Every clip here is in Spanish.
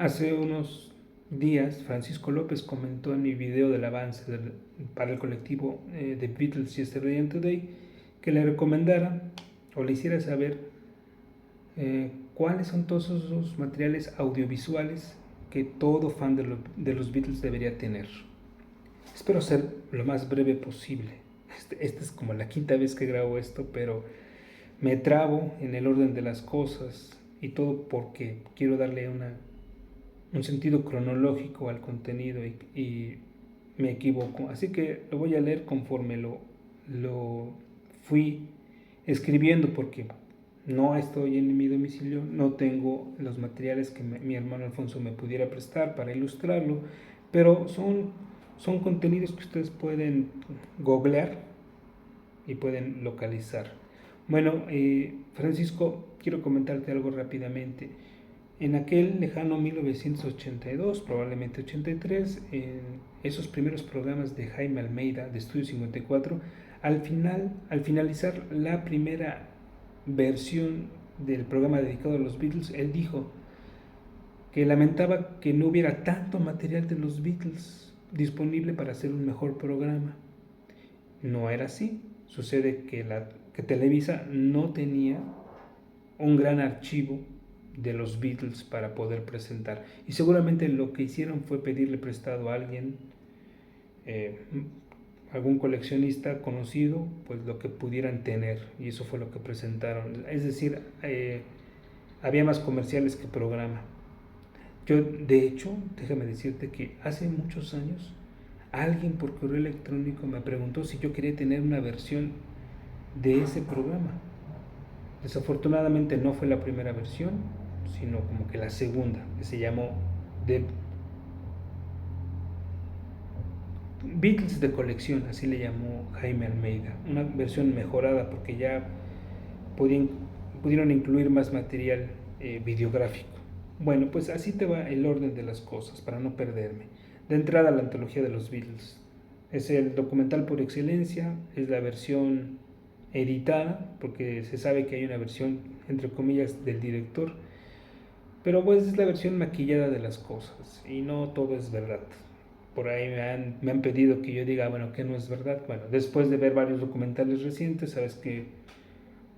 Hace unos días, Francisco López comentó en mi video del avance para el colectivo The Beatles Yesterday and Today que le recomendara o le hiciera saber cuáles son todos esos materiales audiovisuales que todo fan de los Beatles debería tener. Espero ser lo más breve posible. Esta es como la quinta vez que grabo esto, pero me trabo en el orden de las cosas y todo porque quiero darle un sentido cronológico al contenido y me equivoco. Así que lo voy a leer conforme lo fui escribiendo porque no estoy en mi domicilio, no tengo los materiales que mi hermano Alfonso me pudiera prestar para ilustrarlo, pero son contenidos que ustedes pueden googlear y pueden localizar. Bueno, Francisco, quiero comentarte algo rápidamente. En aquel lejano 1982, probablemente 83, en esos primeros programas de Jaime Almeida de Estudio 54, al finalizar la primera versión del programa dedicado a los Beatles, él dijo que lamentaba que no hubiera tanto material de los Beatles disponible para hacer un mejor programa. No era así. Sucede que Televisa no tenía un gran archivo de los Beatles para poder presentar. Y seguramente lo que hicieron fue pedirle prestado a alguien, algún coleccionista conocido, pues lo que pudieran tener. Y eso fue lo que presentaron. Es decir, había más comerciales que programa. Yo, de hecho, déjame decirte que hace muchos años alguien por correo electrónico me preguntó si yo quería tener una versión de ese programa. Desafortunadamente no fue la primera versión, sino como que la segunda, que se llamó The Beatles de colección, así le llamó Jaime Almeida. Una versión mejorada porque ya pudieron incluir más material videográfico. Bueno, pues así te va el orden de las cosas, para no perderme. De entrada, la antología de los Beatles. Es el documental por excelencia, es la versión editada, porque se sabe que hay una versión, entre comillas, del director, pero pues es la versión maquillada de las cosas, y no todo es verdad. Por ahí me han pedido que yo diga, bueno, que no es verdad. Bueno, después de ver varios documentales recientes, sabes que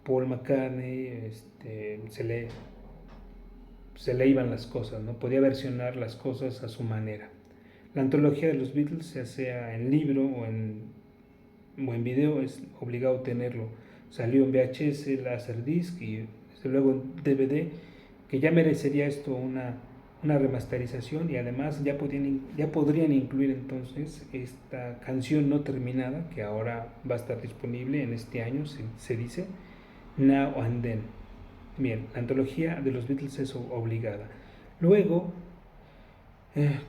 Paul McCartney se le iban las cosas, ¿no? Podía versionar las cosas a su manera. La antología de los Beatles, ya sea en libro o en video, es obligado tenerlo. Salió en VHS, Laserdisc y desde luego en DVD, que ya merecería esto una remasterización, y además ya podrían incluir entonces esta canción no terminada que ahora va a estar disponible en este año, se dice, Now and Then. Bien, la antología de los Beatles es obligada. Luego,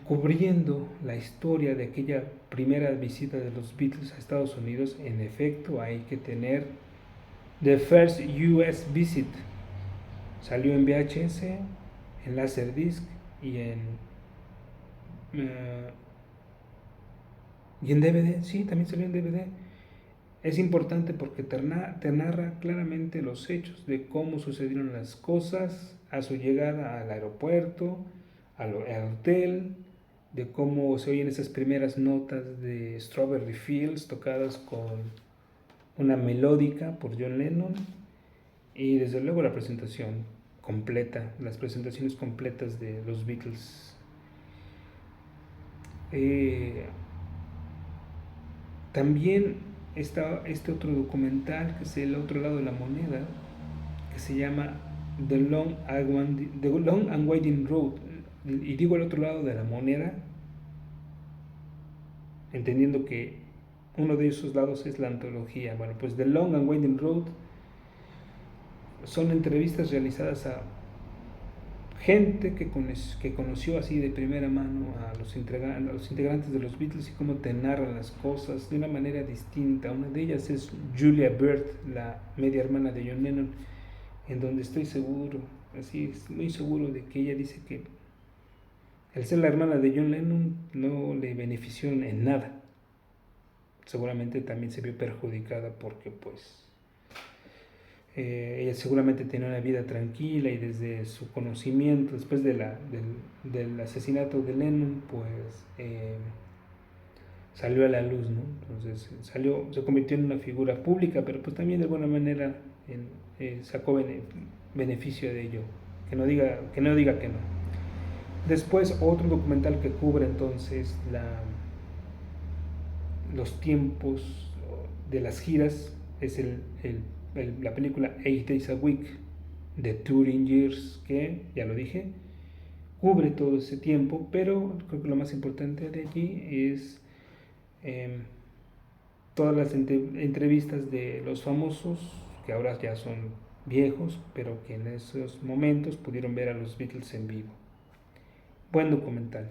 cubriendo la historia de aquella primera visita de los Beatles a Estados Unidos, en efecto hay que tener The First US Visit. Salió en VHS, en Laserdisc y en DVD. Sí, también salió en DVD. Es importante porque te narra claramente los hechos de cómo sucedieron las cosas a su llegada al aeropuerto, al hotel, de cómo se oyen esas primeras notas de Strawberry Fields tocadas con una melódica por John Lennon, y desde luego la presentación completa, las presentaciones completas de los Beatles. También está este otro documental, que es El otro lado de la moneda, que se llama The Long and Winding Road. Y digo el otro lado de la moneda, entendiendo que uno de esos lados es la antología. Bueno, pues The Long and Winding Road son entrevistas realizadas a gente que conoció así de primera mano a los integrantes de los Beatles, y cómo te narran las cosas de una manera distinta. Una de ellas es Julia Bird, la media hermana de John Lennon, en donde estoy seguro, así muy seguro, de que ella dice que el ser la hermana de John Lennon no le benefició en nada. Seguramente también se vio perjudicada porque pues Ella seguramente tenía una vida tranquila y desde su conocimiento, después del asesinato de Lennon, pues salió a la luz, ¿no? Entonces se convirtió en una figura pública, pero pues también de alguna manera sacó beneficio de ello, que no diga que no. Después otro documental que cubre entonces los tiempos de las giras es la película 8 Days a Week de Touring Years, que ya lo dije, cubre todo ese tiempo, pero creo que lo más importante de allí es todas las entrevistas de los famosos, que ahora ya son viejos, pero que en esos momentos pudieron ver a los Beatles en vivo. Buen documental.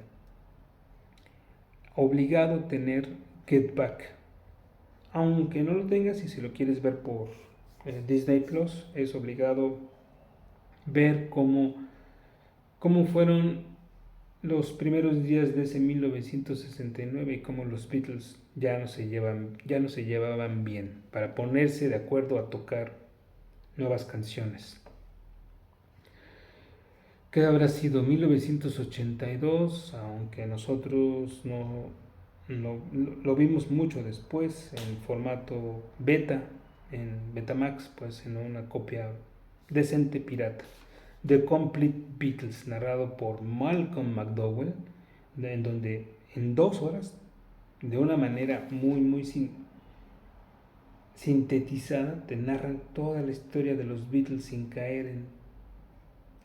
Obligado a tener Get Back. Aunque no lo tengas y si lo quieres ver por Disney Plus, es obligado ver cómo fueron los primeros días de ese 1969 y cómo los Beatles ya no se llevaban bien para ponerse de acuerdo a tocar nuevas canciones. ¿Qué habrá sido 1982? Aunque nosotros no lo vimos mucho después en formato beta, en Betamax, pues en una copia decente pirata. The Complete Beatles, narrado por Malcolm McDowell, en donde en 2 horas, de una manera muy sintetizada, te narran toda la historia de los Beatles sin caer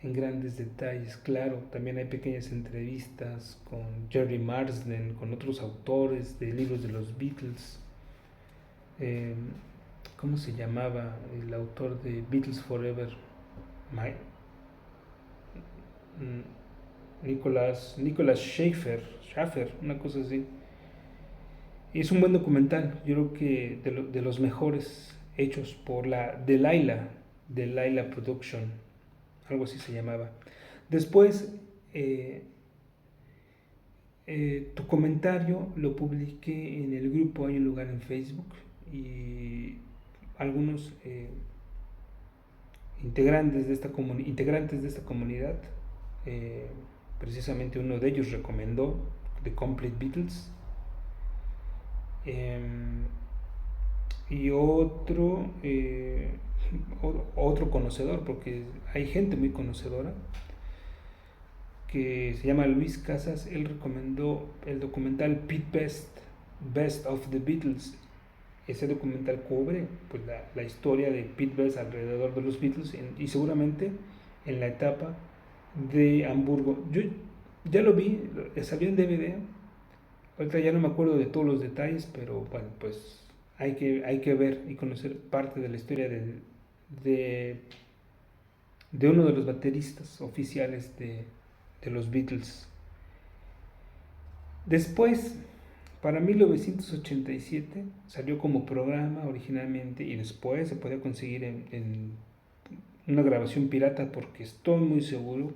en grandes detalles. Claro, también hay pequeñas entrevistas con Jerry Marsden, con otros autores de libros de los Beatles. ¿Cómo se llamaba el autor de Beatles Forever? Nicholas Schaeffer, una cosa así. Y es un buen documental, yo creo que de los mejores hechos por la Delilah Production, algo así se llamaba. Después, tu comentario lo publiqué en el grupo Hay un lugar en Facebook y algunos integrantes de esta comunidad, precisamente uno de ellos recomendó The Complete Beatles, y otro conocedor, porque hay gente muy conocedora, que se llama Luis Casas. Él recomendó el documental Pete Best of the Beatles. Ese documental cubre pues, la historia de Pete Best alrededor de los Beatles y seguramente en la etapa de Hamburgo. Yo ya lo vi, salió en DVD. Ahorita ya no me acuerdo de todos los detalles, pero bueno, pues hay que ver y conocer parte de la historia de uno de los bateristas oficiales de los Beatles. Después, para 1987, salió como programa originalmente y después se podía conseguir en una grabación pirata, porque estoy muy seguro,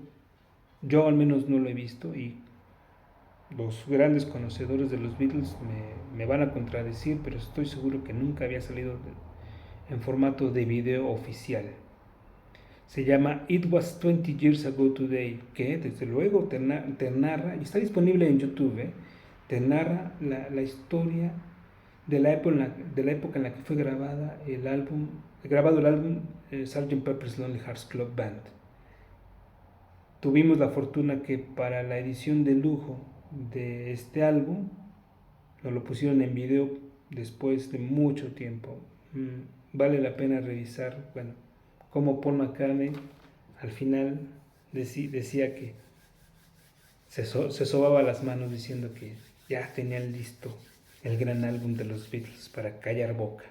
yo al menos no lo he visto y los grandes conocedores de los Beatles me van a contradecir, pero estoy seguro que nunca había salido en formato de video oficial. Se llama It Was 20 Years Ago Today, que desde luego te narra, y está disponible en YouTube, te narra la historia de la época en la que fue grabado el álbum Sgt. Pepper's Lonely Hearts Club Band. Tuvimos la fortuna que para la edición de lujo de este álbum nos lo pusieron en video después de mucho tiempo. Vale la pena revisar, bueno, cómo Paul McCartney al final decía que se sobaba las manos diciendo que ya tenían listo el gran álbum de los Beatles para callar boca.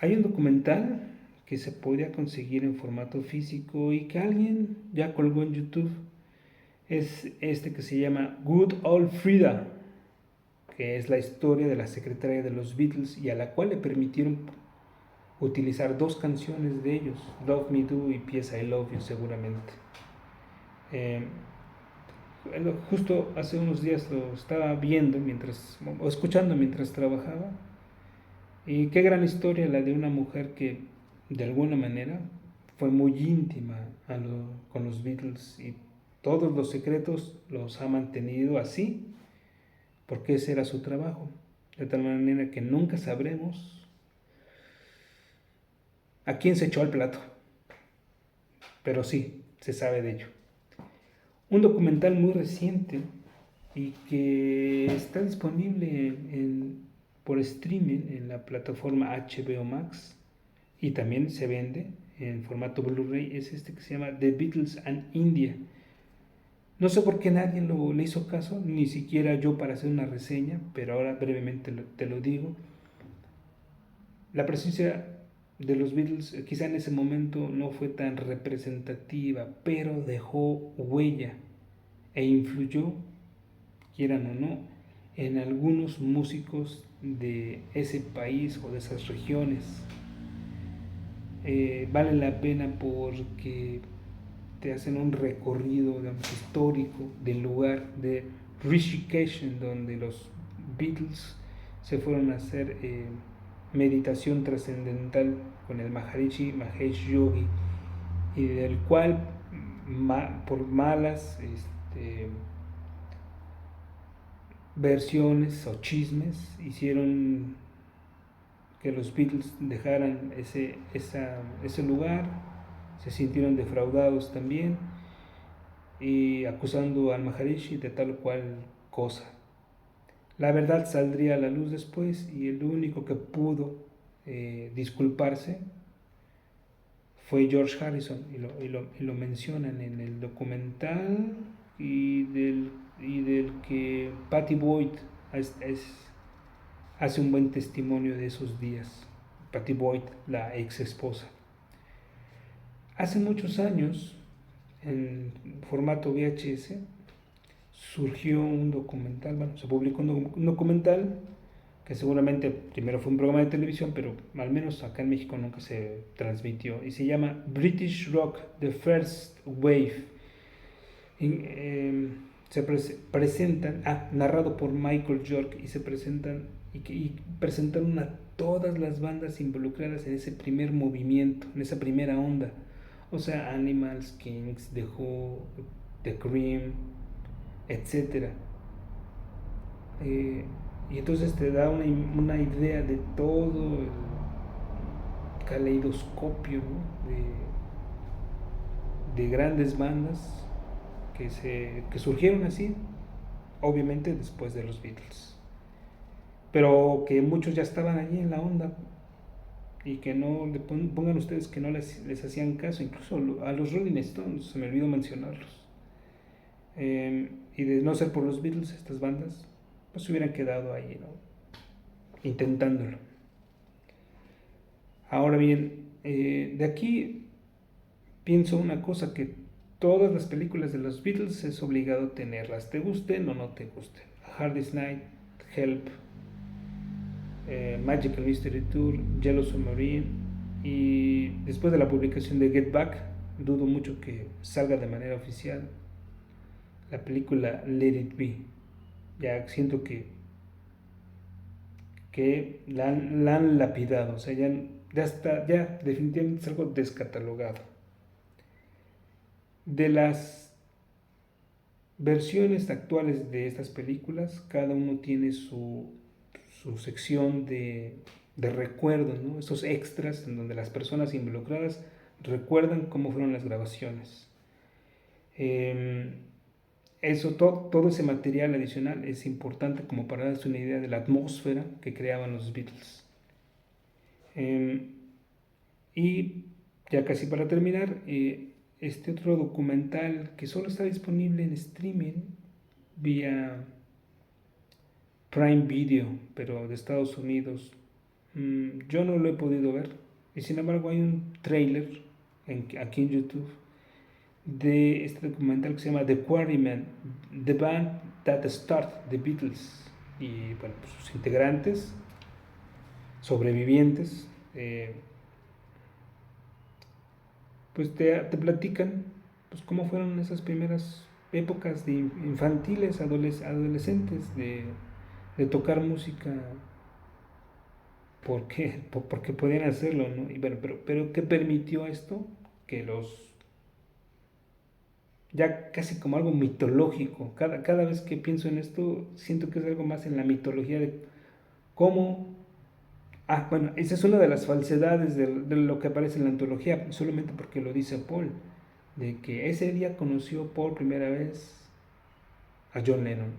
Hay un documental que se podría conseguir en formato físico y que alguien ya colgó en YouTube. Es este que se llama Good Old Frida, que es la historia de la secretaria de los Beatles y a la cual le permitieron utilizar 2 canciones de ellos, Love Me Do y P.S. I Love You, seguramente. Justo hace unos días lo estaba viendo escuchando mientras trabajaba, y qué gran historia la de una mujer que de alguna manera fue muy íntima con los Beatles y todos los secretos los ha mantenido así, porque ese era su trabajo, de tal manera que nunca sabremos a quién se echó al plato, pero sí, se sabe de ello. Un documental muy reciente y que está disponible por streaming en la plataforma HBO Max y también se vende en formato Blu-ray, es este que se llama The Beatles and India. No sé por qué nadie le hizo caso, ni siquiera yo para hacer una reseña, pero ahora brevemente te lo digo. La presencia de los Beatles quizá en ese momento no fue tan representativa, pero dejó huella e influyó, quieran o no, en algunos músicos de ese país o de esas regiones. Vale la pena porque te hacen un recorrido, digamos, histórico del lugar de Rishikesh, en donde los Beatles se fueron a hacer meditación trascendental con el Maharishi Mahesh Yogi, y del cual por malas versiones o chismes hicieron que los Beatles dejaran ese lugar, se sintieron defraudados también y acusando al Maharishi de tal cual cosa. La verdad saldría a la luz después y el único que pudo disculparse fue George Harrison y lo mencionan en el documental y del que Patty Boyd hace un buen testimonio de esos días. Patty Boyd, la ex esposa. Hace muchos años, en formato VHS, surgió un documental, bueno, se publicó un documental que seguramente primero fue un programa de televisión, pero al menos acá en México nunca se transmitió, y se llama British Rock, The First Wave. Se presentan, narrado por Michael York, y se presentan y presentaron a todas las bandas involucradas en ese primer movimiento, en esa primera onda, o sea, Animals, Kings, The Who, The Cream, etcétera. Y entonces te da una idea de todo el caleidoscopio, ¿no? de grandes bandas que surgieron así, obviamente después de los Beatles, pero que muchos ya estaban allí en la onda y que no le pongan ustedes que no les hacían caso, incluso a los Rolling Stones, se me olvidó mencionarlos. Y de no ser por los Beatles, estas bandas pues se hubieran quedado ahí, ¿no? Intentándolo. Ahora bien, de aquí pienso una cosa, que todas las películas de los Beatles es obligado tenerlas, te gusten o no te gusten. A Hard Day's Night, Help, Magical Mystery Tour, Yellow Submarine, y después de la publicación de Get Back, dudo mucho que salga de manera oficial la película Let It Be. Ya siento que la han lapidado, o sea, ya definitivamente es algo descatalogado. De las versiones actuales de estas películas, cada uno tiene su sección de recuerdo, ¿no? Esos extras en donde las personas involucradas recuerdan cómo fueron las grabaciones. Todo ese material adicional es importante como para darse una idea de la atmósfera que creaban los Beatles. Y ya casi para terminar, este otro documental que solo está disponible en streaming vía Prime Video, pero de Estados Unidos. Yo no lo he podido ver, y sin embargo hay un trailer aquí en YouTube de este documental que se llama The Quarrymen, The Band That Started the Beatles, y bueno, pues sus integrantes, sobrevivientes, pues te platican pues cómo fueron esas primeras épocas de infantiles, adolescentes, de tocar música porque podían hacerlo, ¿no? Y bueno, pero ¿qué permitió esto? Que ya casi como algo mitológico. Cada vez que pienso en esto, siento que es algo más en la mitología de cómo. Bueno, esa es una de las falsedades de lo que aparece en la antología, solamente porque lo dice Paul, de que ese día conoció por primera vez a John Lennon.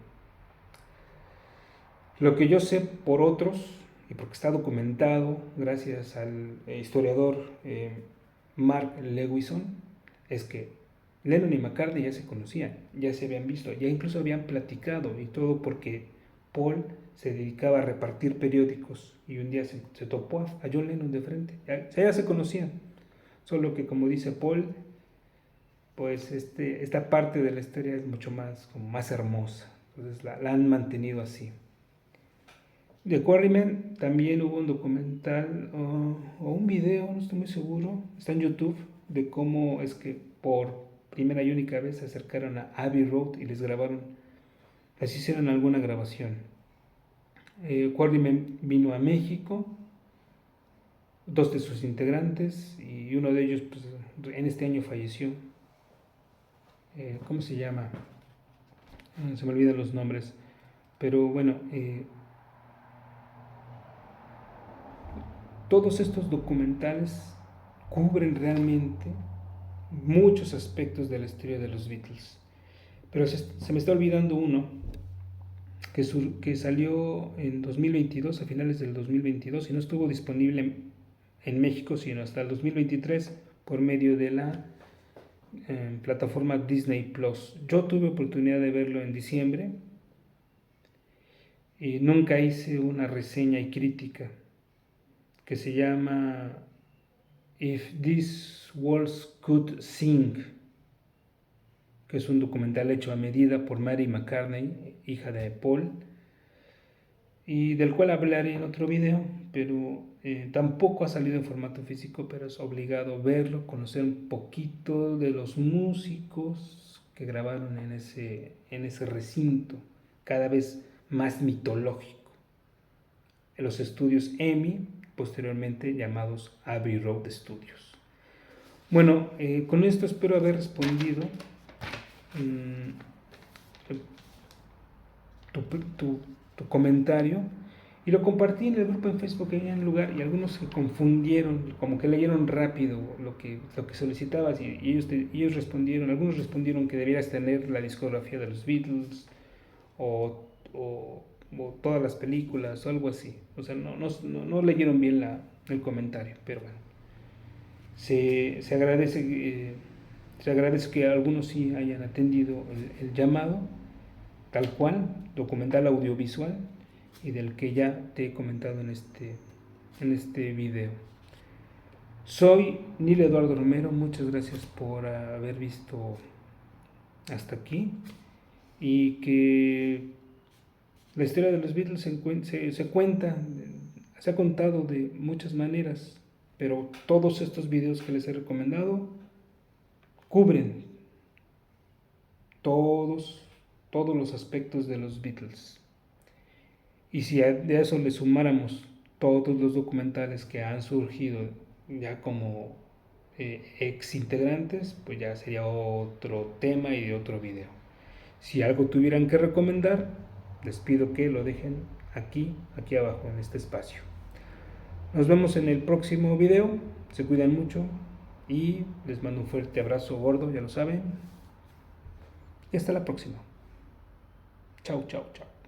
Lo que yo sé por otros, y porque está documentado gracias al historiador Mark Lewison, es que Lennon y McCartney ya se conocían, ya se habían visto, ya incluso habían platicado, y todo porque Paul se dedicaba a repartir periódicos y un día se topó a John Lennon de frente, ya se conocían, solo que como dice Paul, pues esta parte de la historia es mucho más, como más hermosa, entonces la han mantenido así. De Quarrymen también hubo un documental o un video, no estoy muy seguro, está en YouTube, de cómo es que por primera y única vez se acercaron a Abbey Road y les grabaron, les hicieron alguna grabación. Quarrymen vino a México, dos de sus integrantes, y uno de ellos pues, en este año falleció. ¿Cómo se llama? Se me olvidan los nombres, pero bueno, todos estos documentales cubren realmente muchos aspectos de la historia de los Beatles. Pero se me está olvidando uno que salió en 2022, a finales del 2022, y no estuvo disponible en México, sino hasta el 2023 por medio de la plataforma Disney Plus. Yo tuve oportunidad de verlo en diciembre y nunca hice una reseña y crítica, que se llama If These Walls Could Sing, que es un documental hecho a medida por Mary McCartney, hija de Paul, y del cual hablaré en otro video, pero tampoco ha salido en formato físico, pero es obligado verlo, conocer un poquito de los músicos que grabaron en ese recinto, cada vez más mitológico, en los estudios EMI, posteriormente llamados Abbey Road Studios. Bueno, con esto espero haber respondido tu comentario, y lo compartí en el grupo en Facebook que hay en el lugar, y algunos se confundieron, como que leyeron rápido lo que solicitabas, y ellos respondieron, algunos respondieron que debieras tener la discografía de los Beatles o todas las películas o algo así. O sea, no leyeron bien el comentario, pero bueno, se agradece que algunos sí hayan atendido el llamado tal cual, documental audiovisual, y del que ya te he comentado en este video. Soy Neil Eduardo Romero, muchas gracias por haber visto hasta aquí, y que la historia de los Beatles se ha contado de muchas maneras, pero todos estos videos que les he recomendado cubren todos los aspectos de los Beatles. Y si de eso le sumáramos todos los documentales que han surgido ya como ex integrantes, pues ya sería otro tema y otro video. Si algo tuvieran que recomendar, les pido que lo dejen aquí abajo en este espacio. Nos vemos en el próximo video, se cuidan mucho y les mando un fuerte abrazo gordo, ya lo saben. Y hasta la próxima. Chao, chao, chao.